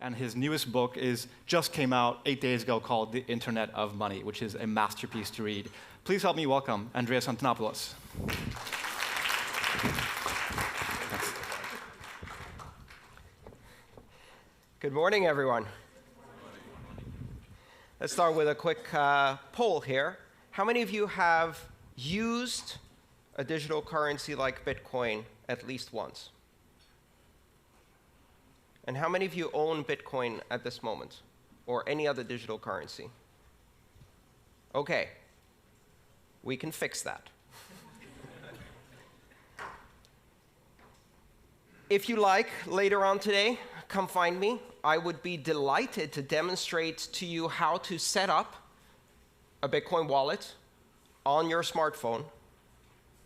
and his newest book just came out 8 days ago called The Internet of Money, which is a masterpiece to read. Please help me welcome Andreas Antonopoulos. Good morning, everyone. Let's start with a quick poll here. How many of you have used a digital currency like Bitcoin at least once? And how many of you own Bitcoin at this moment, or any other digital currency? OK. We can fix that. If you like, later on today, come find me. I would be delighted to demonstrate to you how to set up a Bitcoin wallet on your smartphone.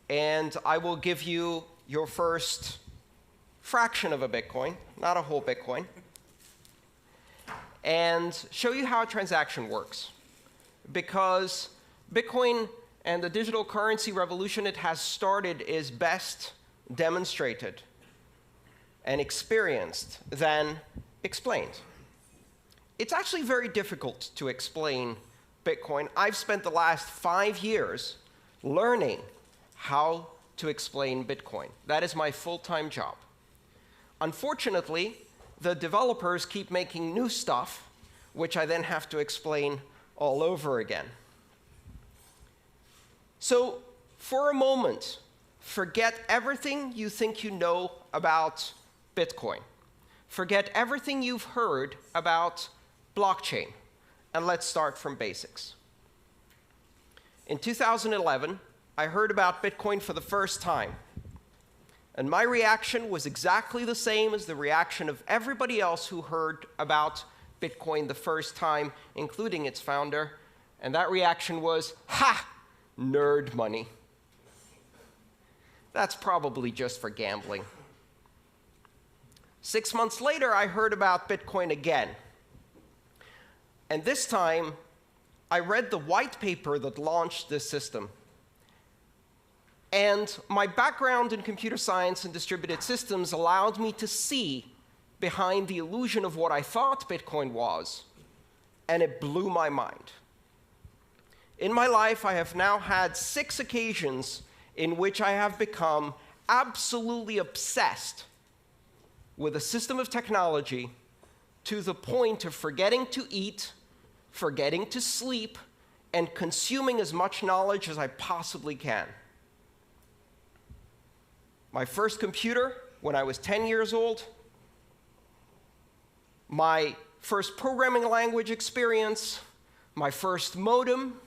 And I will give you your first fraction of a Bitcoin, not a whole Bitcoin, and show you how a transaction works. Because Bitcoin and the digital currency revolution it has started is best demonstrated and experienced than explained. It's actually very difficult to explain Bitcoin. I've spent the last 5 years learning how to explain Bitcoin. That is my full-time job. Unfortunately, the developers keep making new stuff, which I then have to explain all over again. So, for a moment, forget everything you think you know about Bitcoin. Forget everything you've heard about blockchain, and let's start from basics. In 2011, I heard about Bitcoin for the first time. And my reaction was exactly the same as the reaction of everybody else who heard about Bitcoin the first time, including its founder. And that reaction was, ha, nerd money. That's probably just for gambling. 6 months later, I heard about Bitcoin again. And this time, I read the white paper that launched this system. And my background in computer science and distributed systems allowed me to see behind the illusion of what I thought Bitcoin was, and it blew my mind. In my life, I have now had 6 occasions in which I have become absolutely obsessed with a system of technology to the point of forgetting to eat, forgetting to sleep, and consuming as much knowledge as I possibly can. My first computer, when I was 10 years old, my first programming language experience, my first modem,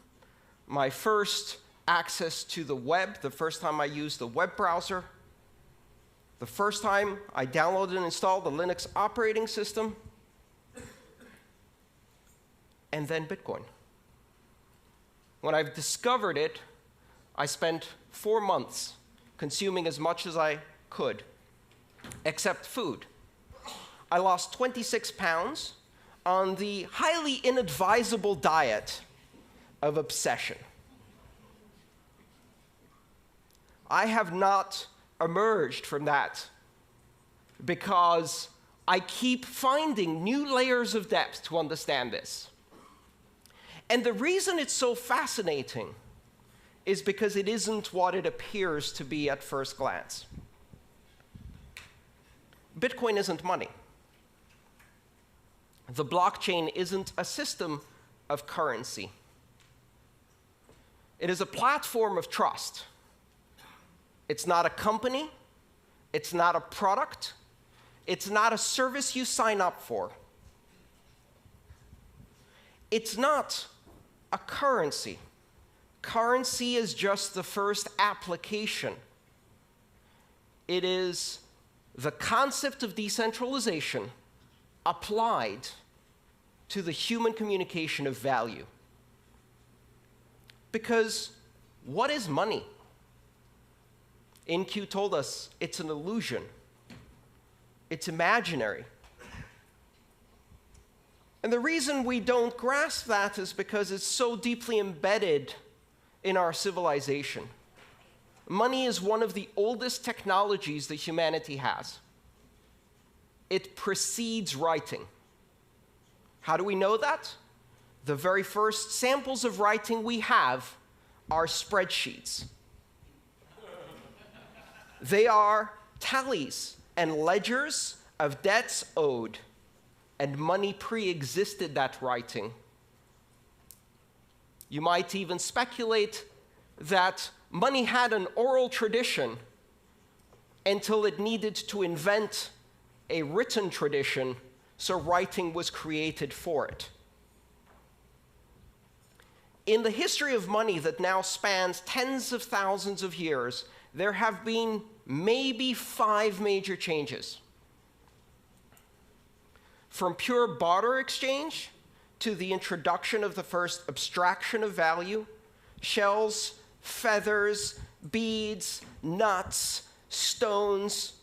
my first access to the web, the first time I used the web browser, the first time I downloaded and installed the Linux operating system, and then Bitcoin. When I discovered it, I spent 4 months consuming as much as I could, except food. I lost 26 pounds on the highly inadvisable diet of obsession. I have not emerged from that because I keep finding new layers of depth to understand this. And the reason it's so fascinating is because it isn't what it appears to be at first glance. Bitcoin isn't money. The blockchain isn't a system of currency. It is a platform of trust. It's not a company. It's not a product. It's not a service you sign up for. It's not a currency. Currency is just the first application. It is the concept of decentralization applied to the human communication of value. Because what is money? InQ told us it's an illusion. It's imaginary. And the reason we don't grasp that is because it's so deeply embedded in our civilization. Money is one of the oldest technologies that humanity has. It precedes writing. How do we know that? The very first samples of writing we have are spreadsheets. They are tallies and ledgers of debts owed, and money pre-existed that writing. You might even speculate that money had an oral tradition until it needed to invent a written tradition, so writing was created for it. In the history of money that now spans tens of thousands of years, there have been maybe 5 major changes. From pure barter exchange to the introduction of the first abstraction of value, shells, feathers, beads, nuts, stones,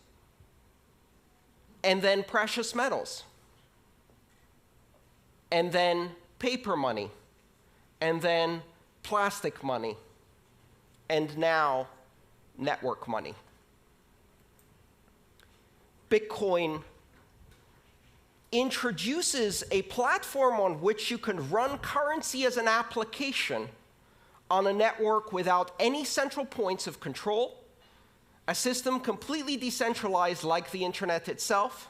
and then precious metals, and then paper money, and then plastic money, and now network money. Bitcoin introduces a platform on which you can run currency as an application on a network without any central points of control, a system completely decentralized like the internet itself.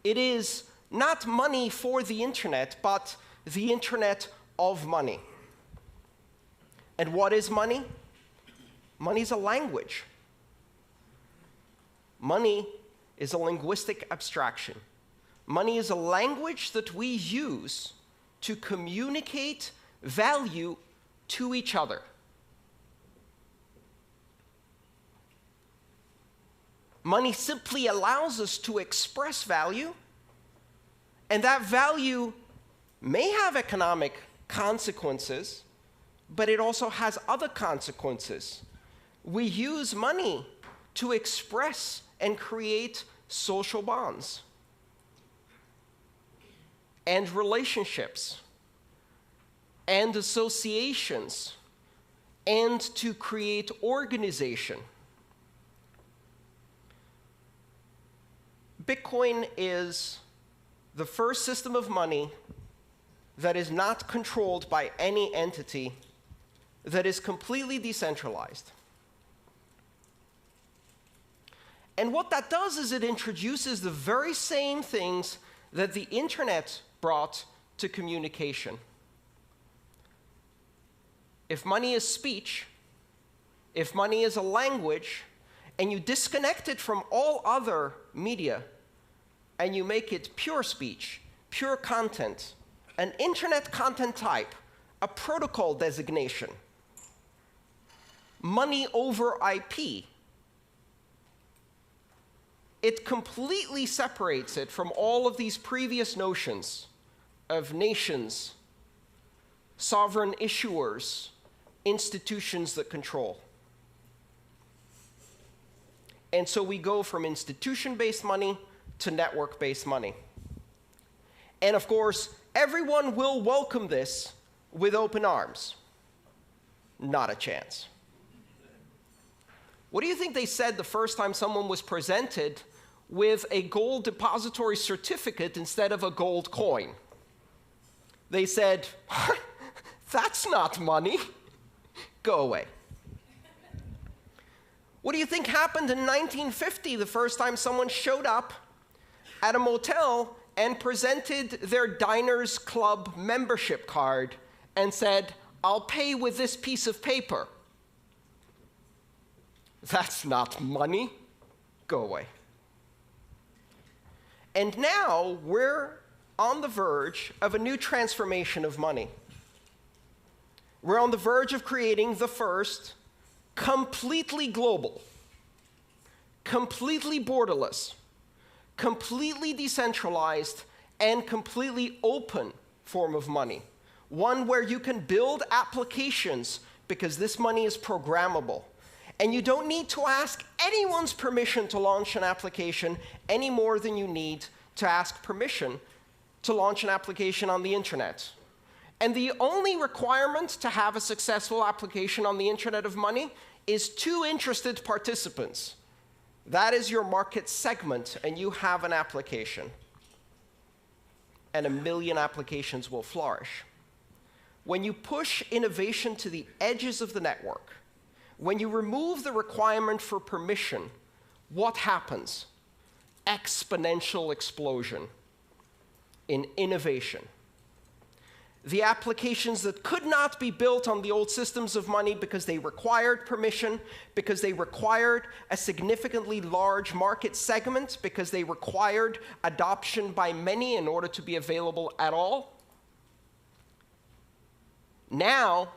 It is not money for the internet, but the internet of money. And what is money? Money is a language. Money is a linguistic abstraction. Money is a language that we use to communicate value to each other. Money simply allows us to express value, and that value may have economic consequences, but it also has other consequences. We use money to express and create social bonds and relationships and associations and to create organization. Bitcoin is the first system of money that is not controlled by any entity, that is completely decentralized. And what that does is it introduces the very same things that the internet brought to communication. If money is speech, if money is a language, and you disconnect it from all other media, and you make it pure speech, pure content, an internet content type, a protocol designation, money over IP, it completely separates it from all of these previous notions of nations, sovereign issuers, institutions that control. And so we go from institution-based money to network-based money. And of course, everyone will welcome this with open arms. Not a chance. What do you think they said the first time someone was presented with a gold depository certificate instead of a gold coin? They said, "That's not money. Go away." What do you think happened in 1950 the first time someone showed up at a motel and presented their Diners Club membership card and said, "I'll pay with this piece of paper"? That's not money. Go away. And now we're on the verge of a new transformation of money. We're on the verge of creating the first completely global, completely borderless, completely decentralized, and completely open form of money. One where you can build applications because this money is programmable. And you don't need to ask anyone's permission to launch an application any more than you need to ask permission to launch an application on the internet. And the only requirement to have a successful application on the internet of money is 2 interested participants. That is your market segment, and you have an application. and 1 million applications will flourish. When you push innovation to the edges of the network, when you remove the requirement for permission, what happens? Exponential explosion in innovation. The applications that could not be built on the old systems of money because they required permission, because they required a significantly large market segment, because they required adoption by many in order to be available at all. Now,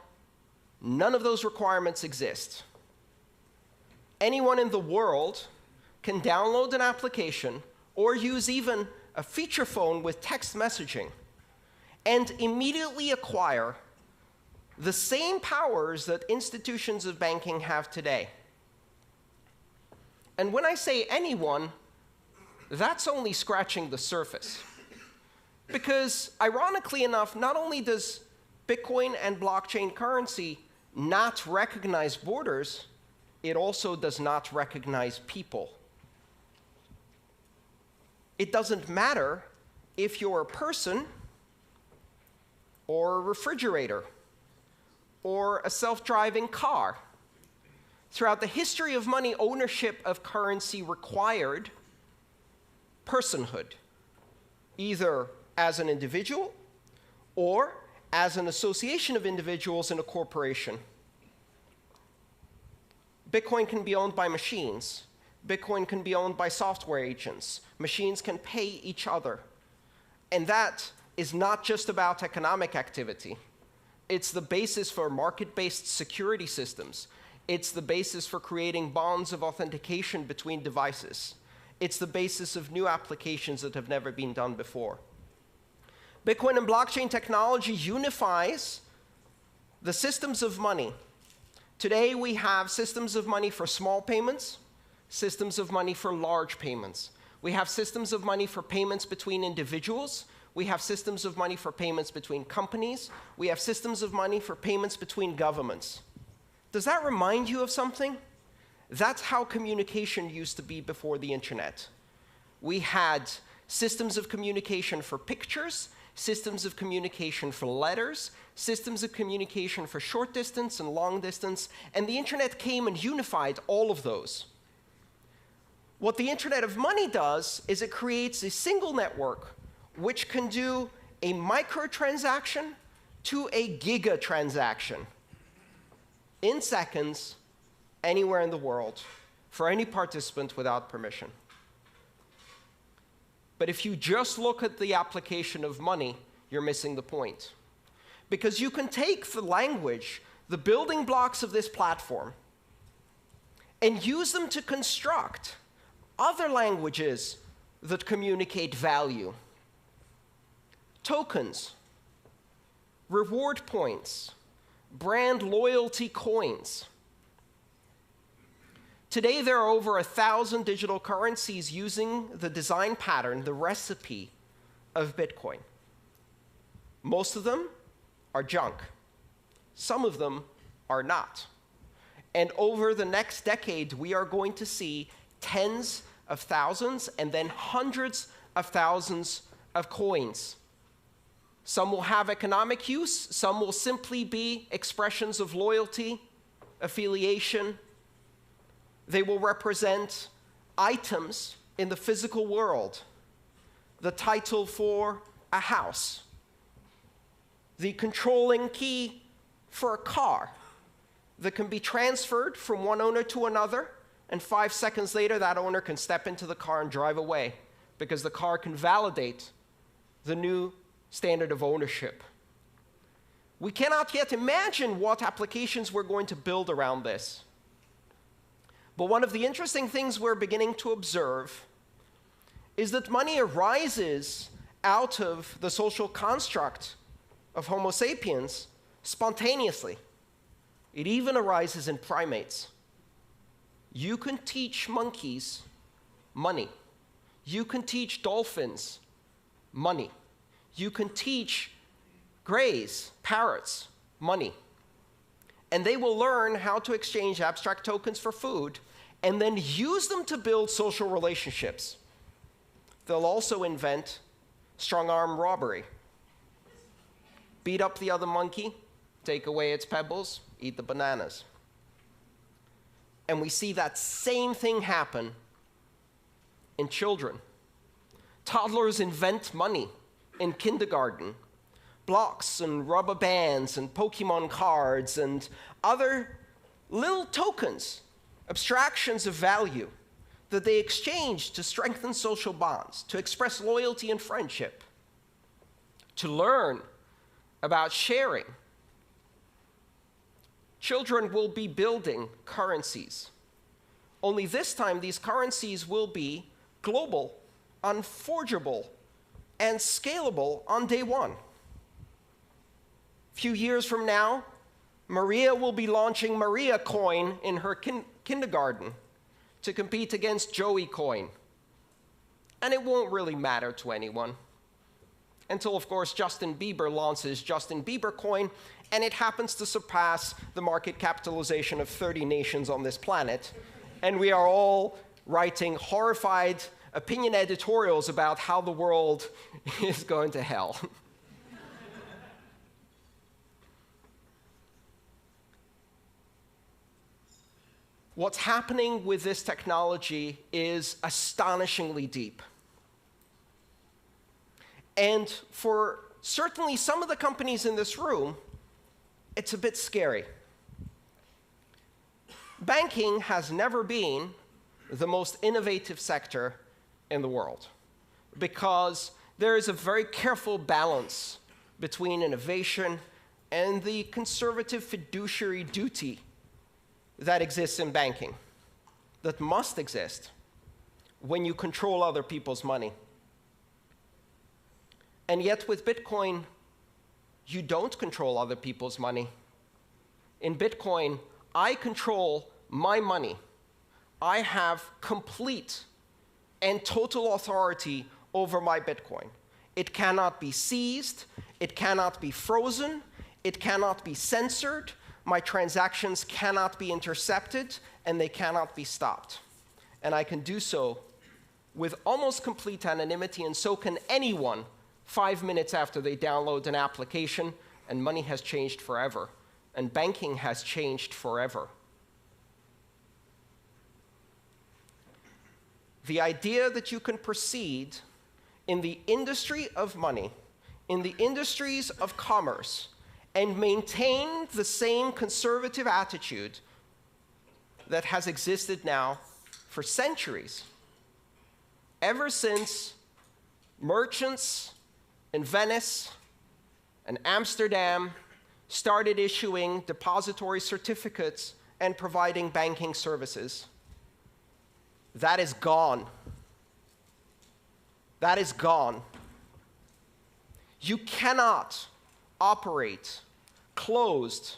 none of those requirements exist. Anyone in the world can download an application or use even a feature phone with text messaging and immediately acquire the same powers that institutions of banking have today. And when I say anyone, that's only scratching the surface. Because ironically enough, not only does Bitcoin and blockchain currency not recognize borders, it also does not recognize people. It doesn't matter if you're a person or a refrigerator or a self-driving car. Throughout the history of money, ownership of currency required personhood, either as an individual or as an association of individuals in a corporation. Bitcoin can be owned by machines. Bitcoin can be owned by software agents. Machines can pay each other. And that is not just about economic activity. It's the basis for market-based security systems. It's the basis for creating bonds of authentication between devices. It's the basis of new applications that have never been done before. Bitcoin and blockchain technology unifies the systems of money. Today, we have systems of money for small payments, systems of money for large payments. We have systems of money for payments between individuals. We have systems of money for payments between companies. We have systems of money for payments between governments. Does that remind you of something? That's how communication used to be before the internet. We had systems of communication for pictures, systems of communication for letters, systems of communication for short distance and long distance, and the internet came and unified all of those. What the Internet of Money does is it creates a single network which can do a microtransaction to a gigatransaction in seconds, anywhere in the world, for any participant without permission. But if you just look at the application of money, you're missing the point. Because you can take the language, the building blocks of this platform, and use them to construct other languages that communicate value. Tokens, reward points, brand loyalty coins. Today, there are over 1,000 digital currencies using the design pattern, the recipe of Bitcoin. Most of them are junk. Some of them are not. And over the next decade, we are going to see tens of thousands and then hundreds of thousands of coins. Some will have economic use. Some will simply be expressions of loyalty, affiliation. They will represent items in the physical world, the title for a house, the controlling key for a car that can be transferred from one owner to another, and 5 seconds later, that owner can step into the car and drive away because the car can validate the new standard of ownership. We cannot yet imagine what applications we're going to build around this. But one of the interesting things we're beginning to observe is that money arises out of the social construct of Homo sapiens spontaneously. It even arises in primates. You can teach monkeys money. You can teach dolphins money. You can teach greys, parrots, money. And they will learn how to exchange abstract tokens for food and then use them to build social relationships. They'll also invent strong-arm robbery. Beat up the other monkey, take away its pebbles, eat the bananas. And we see that same thing happen in children. Toddlers invent money in kindergarten. Blocks and rubber bands and Pokemon cards and other little tokens, abstractions of value that they exchange to strengthen social bonds, to express loyalty and friendship, to learn about sharing. Children will be building currencies. Only this time, these currencies will be global, unforgeable, and scalable on day one. A few years from now, Maria will be launching Maria Coin in her kindergarten to compete against Joey Coin. And it won't really matter to anyone. Until, of course, Justin Bieber launches Justin Bieber Coin, and it happens to surpass the market capitalization of 30 nations on this planet. And we are all writing horrified opinion editorials about how the world is going to hell. What's happening with this technology is astonishingly deep. And for certainly some of the companies in this room, it's a bit scary. Banking has never been the most innovative sector in the world because there is a very careful balance between innovation and the conservative fiduciary duty that exists in banking, that must exist when you control other people's money. And yet with Bitcoin, you don't control other people's money. In Bitcoin, I control my money. I have complete and total authority over my Bitcoin. It cannot be seized, it cannot be frozen, it cannot be censored, my transactions cannot be intercepted, and they cannot be stopped. And I can do so with almost complete anonymity, and so can anyone 5 minutes after they download an application, and money has changed forever, and banking has changed forever. The idea that you can proceed in the industry of money, in the industries of commerce, and maintain the same conservative attitude that has existed now for centuries, ever since merchants in Venice and Amsterdam started issuing depository certificates and providing banking services. That is gone. That is gone. You cannot operate closed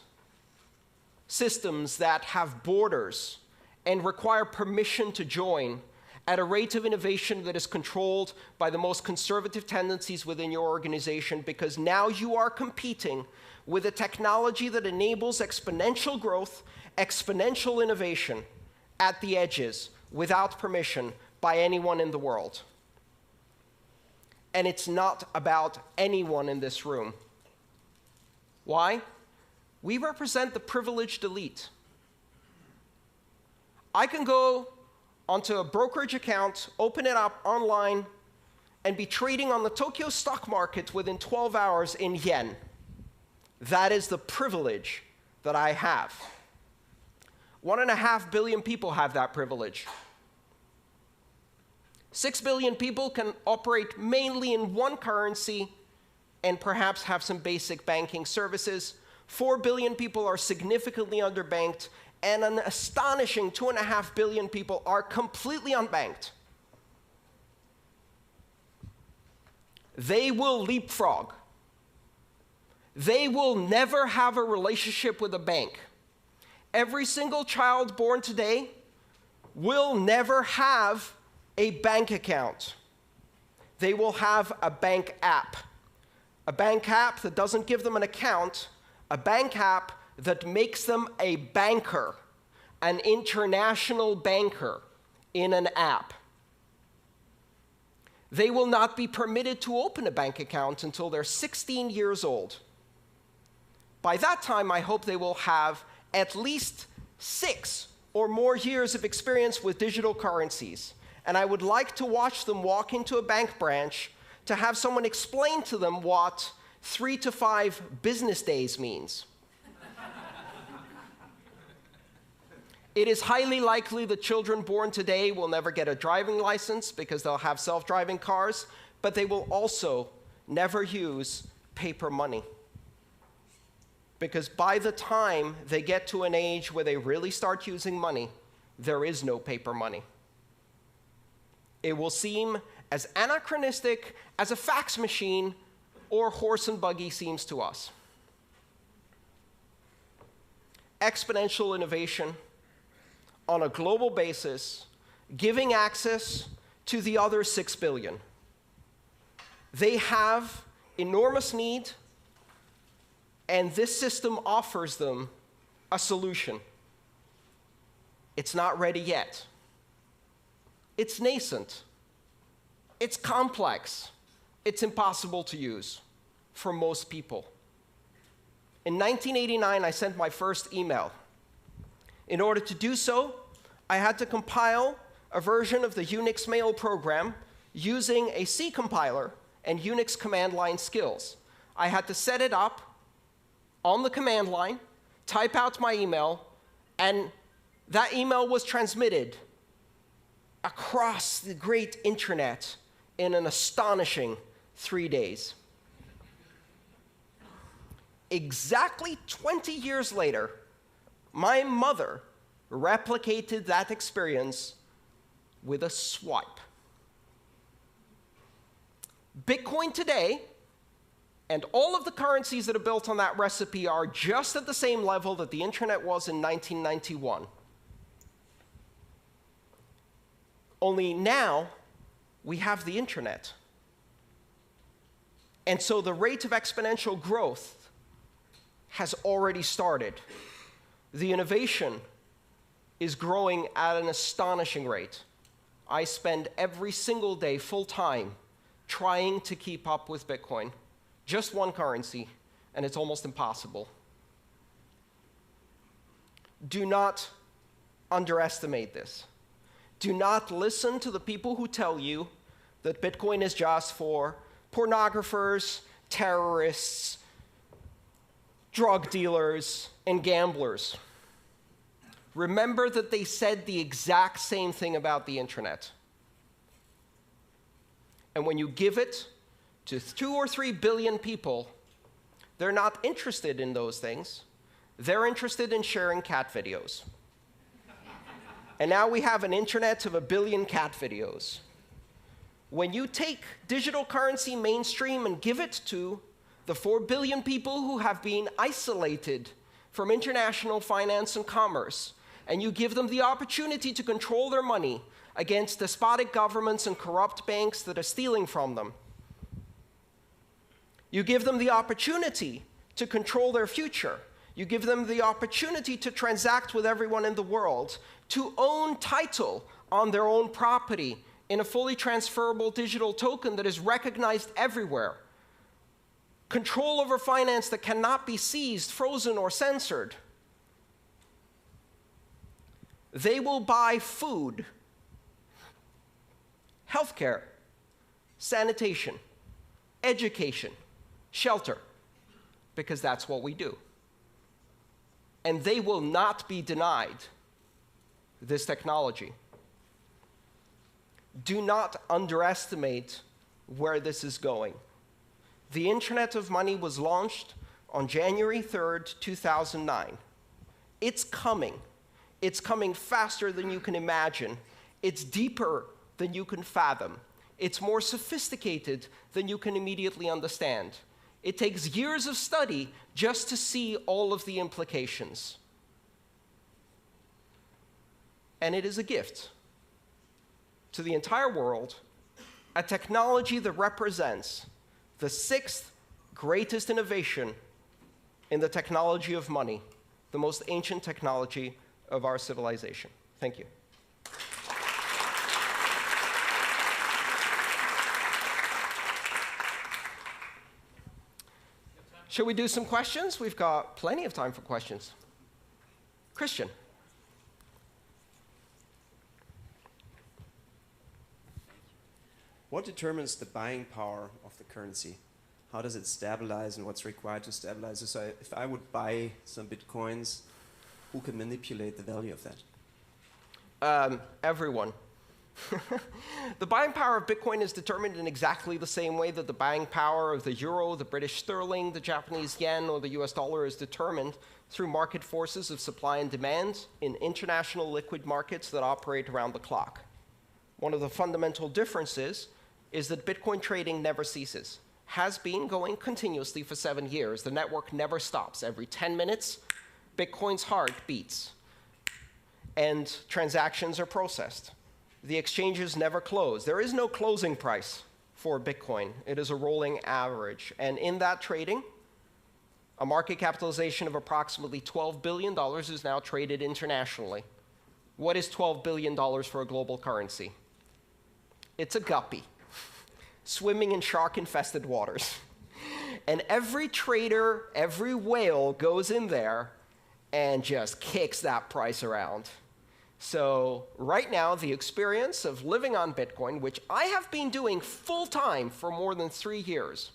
systems that have borders and require permission to join at a rate of innovation that is controlled by the most conservative tendencies within your organization, because now you are competing with a technology that enables exponential growth, exponential innovation at the edges without permission by anyone in the world. And it's not about anyone in this room. Why? We represent the privileged elite. I can go onto a brokerage account, open it up online, and be trading on the Tokyo stock market within 12 hours in yen. That is the privilege that I have. 1.5 billion people have that privilege. 6 billion people can operate mainly in one currency and perhaps have some basic banking services. 4 billion people are significantly underbanked, and an astonishing 2.5 billion people are completely unbanked. They will leapfrog. They will never have a relationship with a bank. Every single child born today will never have a bank account. They will have a bank app. A bank app that doesn't give them an account, a bank app that makes them a banker, an international banker in an app. They will not be permitted to open a bank account until they're 16 years old. By that time, I hope they will have at least 6 or more years of experience with digital currencies. And I would like to watch them walk into a bank branch to have someone explain to them what 3 to 5 business days means. It is highly likely that children born today will never get a driving license because they'll have self-driving cars, but they will also never use paper money. Because by the time they get to an age where they really start using money, there is no paper money. It will seem as anachronistic as a fax machine or horse and buggy seems to us. Exponential innovation on a global basis, giving access to the other 6 billion. They have enormous need, and this system offers them a solution. It's not ready yet. It's nascent. It's complex. It's impossible to use for most people. In 1989, I sent my first email. In order to do so, I had to compile a version of the Unix mail program using a C compiler and Unix command line skills. I had to set it up on the command line, type out my email, and that email was transmitted across the great internet in an astonishing 3 days. Exactly 20 years later, my mother replicated that experience with a swipe. Bitcoin today and all of the currencies that are built on that recipe are just at the same level that the internet was in 1991. Only now we have the internet. And so the rate of exponential growth has already started. The innovation is growing at an astonishing rate. I spend every single day full-time trying to keep up with Bitcoin. Just one currency, and it's almost impossible. Do not underestimate this. Do not listen to the people who tell you that Bitcoin is just for pornographers, terrorists, drug dealers, and gamblers. Remember that they said the exact same thing about the internet. And when you give it to 2 or 3 billion people, they're not interested in those things. They're interested in sharing cat videos. And now we have an internet of 1 billion cat videos. When you take digital currency mainstream and give it to the 4 billion people who have been isolated from international finance and commerce, and you give them the opportunity to control their money against despotic governments and corrupt banks that are stealing from them, you give them the opportunity to control their future. You give them the opportunity to transact with everyone in the world, to own title on their own property in a fully transferable digital token that is recognized everywhere. Control over finance that cannot be seized, frozen, or censored. They will buy food, healthcare, sanitation, education, shelter, because that's what we do. And they will not be denied this technology. Do not underestimate where this is going. The Internet of Money was launched on January 3rd, 2009. It's coming. It's coming faster than you can imagine. It's deeper than you can fathom. It's more sophisticated than you can immediately understand. It takes years of study just to see all of the implications. And it is a gift to the entire world, a technology that represents the 6th greatest innovation in the technology of money, the most ancient technology of our civilization. Thank you. Shall we do some questions? We've got plenty of time for questions. Christian. What determines the buying power of the currency? How does it stabilize and what's required to stabilize it? So if I would buy some Bitcoins, who can manipulate the value of that? Everyone. The buying power of Bitcoin is determined in exactly the same way that the buying power of the euro, the British sterling, the Japanese yen, or the US dollar is determined through market forces of supply and demand in international liquid markets that operate around the clock. One of the fundamental differences is that Bitcoin trading never ceases. Has been going continuously for 7 years. The network never stops. Every 10 minutes, Bitcoin's heart beats, and transactions are processed. The exchanges never close. There is no closing price for Bitcoin. It is a rolling average. And in that trading, a market capitalization of approximately $12 billion is now traded internationally. What is $12 billion for a global currency? It's a guppy swimming in shark-infested waters. And every trader, every whale goes in there and just kicks that price around. So right now, the experience of living on Bitcoin, which I have been doing full-time for more than 3 years,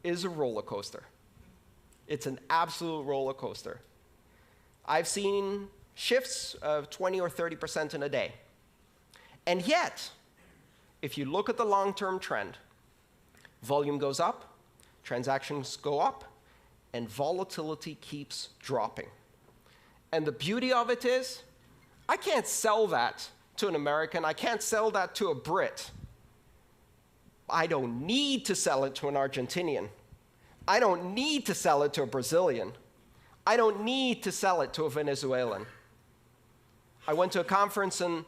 is a roller coaster. It's an absolute roller coaster. I've seen shifts of 20 or 30% in a day. And yet, if you look at the long-term trend, volume goes up, transactions go up, and volatility keeps dropping. And the beauty of it is, I can't sell that to an American. I can't sell that to a Brit. I don't need to sell it to an Argentinian. I don't need to sell it to a Brazilian. I don't need to sell it to a Venezuelan. I went to a conference and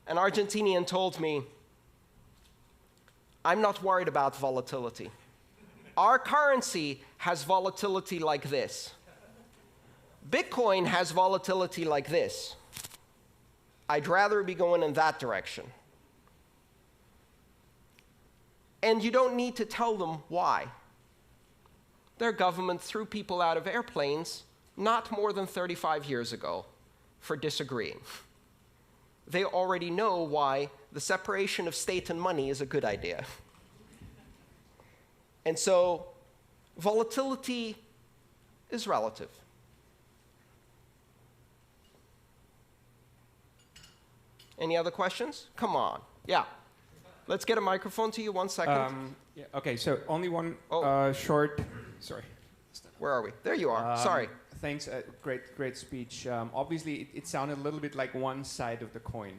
an Argentinian told me, I'm not worried about volatility. Our currency has volatility like this. Bitcoin has volatility like this. I'd rather be going in that direction. And you don't need to tell them why. Their government threw people out of airplanes not more than 35 years ago for disagreeing. They already know why the separation of state and money is a good idea. And so volatility is relative. Any other questions? Come on. Yeah. Let's get a microphone to you. 1 second. Yeah, OK, so only one short. Sorry. Where are we? There you are. Sorry. Thanks. Great speech. Obviously, it sounded a little bit like one side of the coin.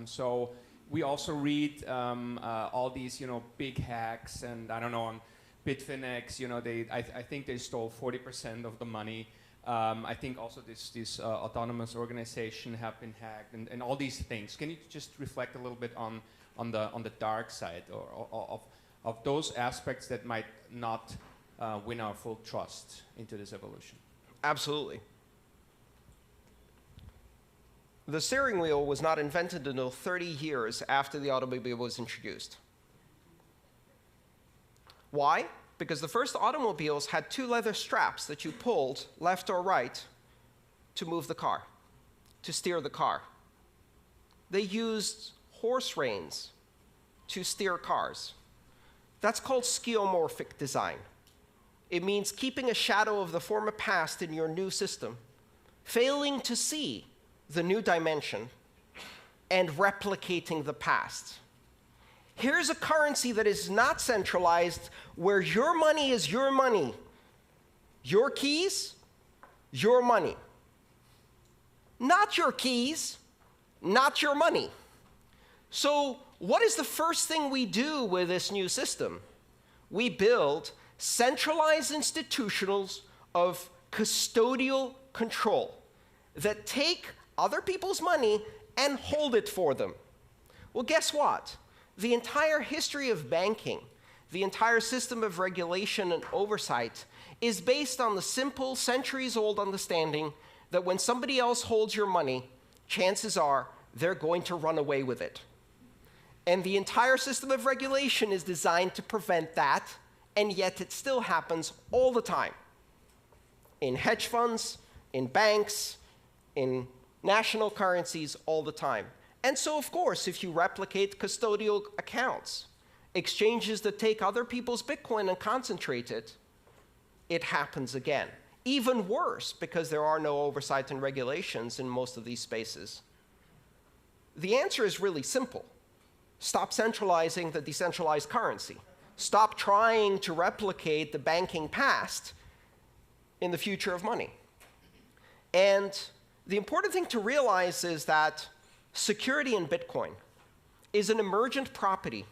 So we also read all these, big hacks, and I don't know, on Bitfinex, I think they stole 40% of the money. I think also this autonomous organization have been hacked, and all these things. Can you just reflect a little bit on the dark side of those aspects that might not win our full trust into this evolution? Absolutely. The steering wheel was not invented until 30 years after the automobile was introduced. Why? Because the first automobiles had 2 leather straps that you pulled left or right to move the car, to steer the car. They used horse reins to steer cars. That's called skeuomorphic design. It means keeping a shadow of the former past in your new system, failing to see the new dimension, and replicating the past. Here's a currency that is not centralized, where your money is your money. Your keys, your money. Not your keys, not your money. So what is the first thing we do with this new system? We build centralized institutions of custodial control that take other people's money and hold it for them. Well, guess what? The entire history of banking, the entire system of regulation and oversight is based on the simple, centuries-old understanding that when somebody else holds your money, chances are they're going to run away with it. And the entire system of regulation is designed to prevent that, and yet it still happens all the time. in hedge funds, in banks, in national currencies all the time. And so, of course, if you replicate custodial accounts, exchanges that take other people's Bitcoin and concentrate it, it happens again. Even worse, because there are no oversight and regulations in most of these spaces. The answer is really simple. Stop centralizing the decentralized currency. Stop trying to replicate the banking past in the future of money. And the important thing to realize is that security in Bitcoin is an emergent property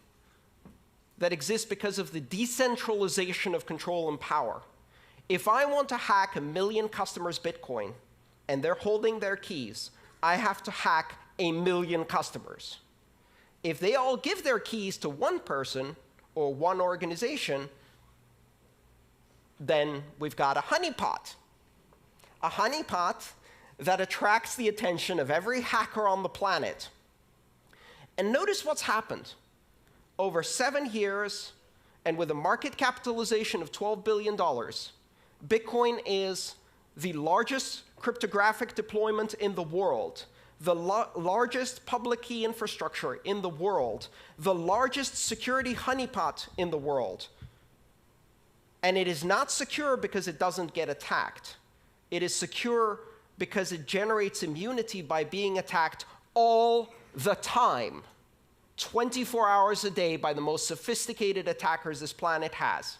that exists because of the decentralization of control and power. If I want to hack 1 million customers' Bitcoin and they're holding their keys, I have to hack 1 million customers. If they all give their keys to one person or one organization, then we've got a honeypot. A honeypot that attracts the attention of every hacker on the planet. And notice what's happened. Over 7 years, and with a market capitalization of $12 billion, Bitcoin is the largest cryptographic deployment in the world, the largest public key infrastructure in the world, the largest security honeypot in the world. And it is not secure because it doesn't get attacked. It is secure because it generates immunity by being attacked all the time, 24 hours a day by the most sophisticated attackers this planet has.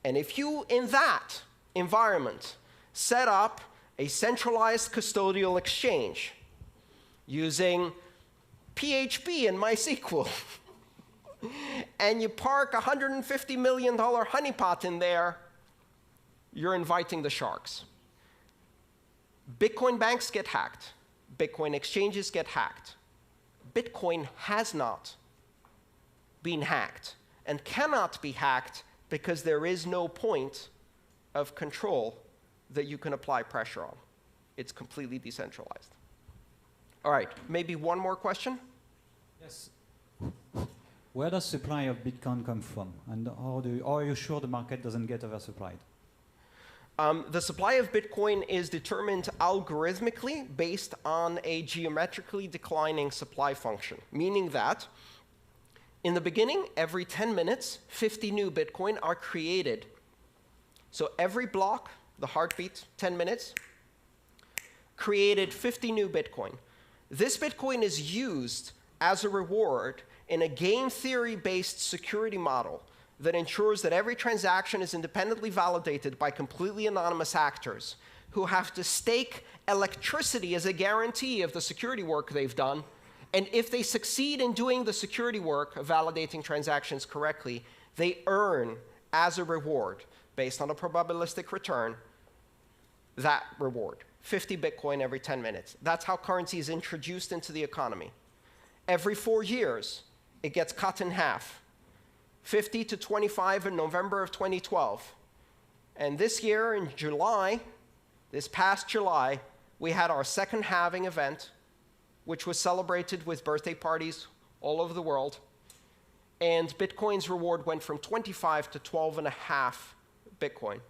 And if you, in that environment, set up a centralized custodial exchange using PHP and MySQL, and you park a $150 million honeypot in there, you're inviting the sharks. Bitcoin banks get hacked. Bitcoin exchanges get hacked. Bitcoin has not been hacked and cannot be hacked because there is no point of control that you can apply pressure on. It's completely decentralized. All right, maybe one more question? Yes. Where does supply of Bitcoin come from? And how are you sure the market doesn't get oversupplied? The supply of Bitcoin is determined algorithmically based on a geometrically declining supply function, meaning that in the beginning, every 10 minutes, 50 new Bitcoin are created. So every block, the heartbeat, 10 minutes, created 50 new Bitcoin. This Bitcoin is used as a reward in a game theory-based security model that ensures that every transaction is independently validated by completely anonymous actors who have to stake electricity as a guarantee of the security work they've done. And if they succeed in doing the security work of validating transactions correctly, they earn as a reward, based on a probabilistic return, that reward, 50 Bitcoin every 10 minutes. That's how currency is introduced into the economy. Every 4 years, it gets cut in half. 50 to 25 in November of 2012. And this year in July, this past July, we had our second halving event, which was celebrated with birthday parties all over the world. And Bitcoin's reward went from 25 to 12.5 Bitcoin.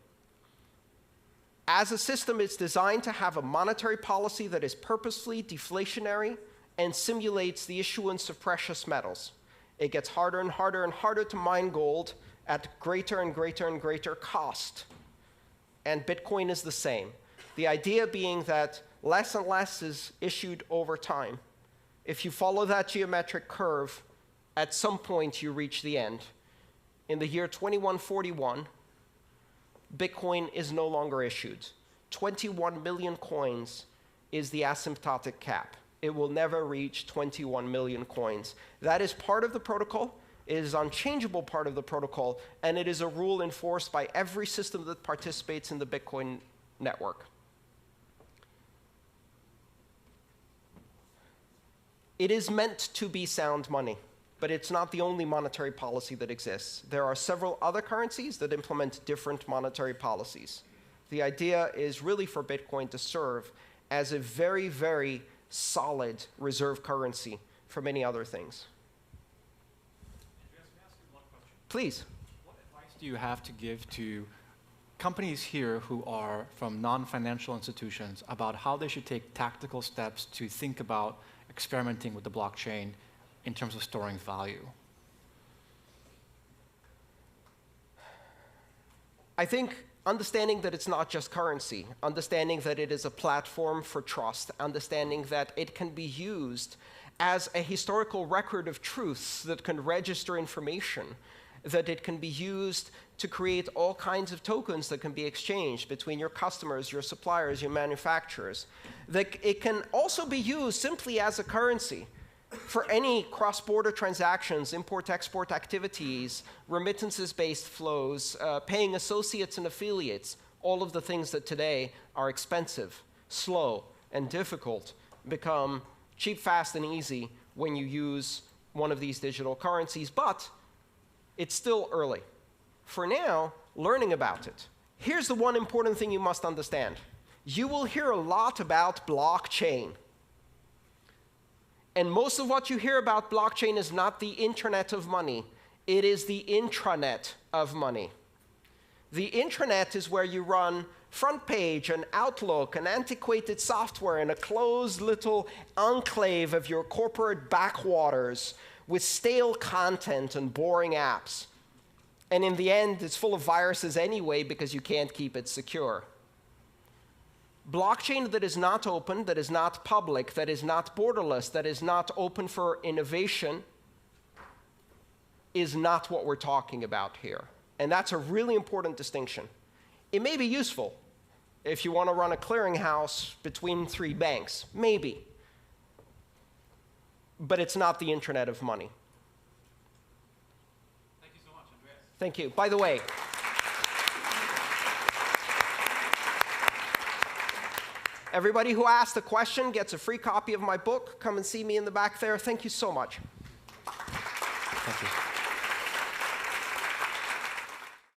As a system, it's designed to have a monetary policy that is purposefully deflationary and simulates the issuance of precious metals. It gets harder and harder and harder to mine gold at greater and greater and greater cost. And Bitcoin is the same. The idea being that less and less is issued over time. If you follow that geometric curve, at some point you reach the end. In the year 2141, Bitcoin is no longer issued. 21 million coins is the asymptotic cap. It will never reach 21 million coins. That is part of the protocol. It is an unchangeable part of the protocol, and it is a rule enforced by every system that participates in the Bitcoin network. It is meant to be sound money, but it's not the only monetary policy that exists. There are several other currencies that implement different monetary policies. The idea is really for Bitcoin to serve as a very, very solid reserve currency for many other things. Andreas, may I ask you one question? Please. What advice do you have to give to companies here who are from non-financial institutions about how they should take tactical steps to think about experimenting with the blockchain in terms of storing value? I think understanding that it's not just currency, understanding that it is a platform for trust, understanding that it can be used as a historical record of truths that can register information, that it can be used to create all kinds of tokens that can be exchanged between your customers, your suppliers, your manufacturers. That it can also be used simply as a currency for any cross-border transactions, import-export activities, remittances-based flows, paying associates and affiliates, all of the things that today are expensive, slow, and difficult become cheap, fast, and easy when you use one of these digital currencies. But it's still early. For now, learning about it. Here's the one important thing you must understand. You will hear a lot about blockchain. And most of what you hear about blockchain is not the internet of money. It is the intranet of money. The intranet is where you run front page and Outlook and antiquated software in a closed little enclave of your corporate backwaters with stale content and boring apps. And in the end, it's full of viruses anyway because you can't keep it secure. Blockchain that is not open, that is not public, that is not borderless, that is not open for innovation is not what we're talking about here. And that's a really important distinction. It may be useful if you want to run a clearinghouse between 3 banks, maybe. But it's not the internet of money. Thank you so much, Andreas. Thank you. By the way, everybody who asked a question gets a free copy of my book. Come and see me in the back there. Thank you so much. Thank you.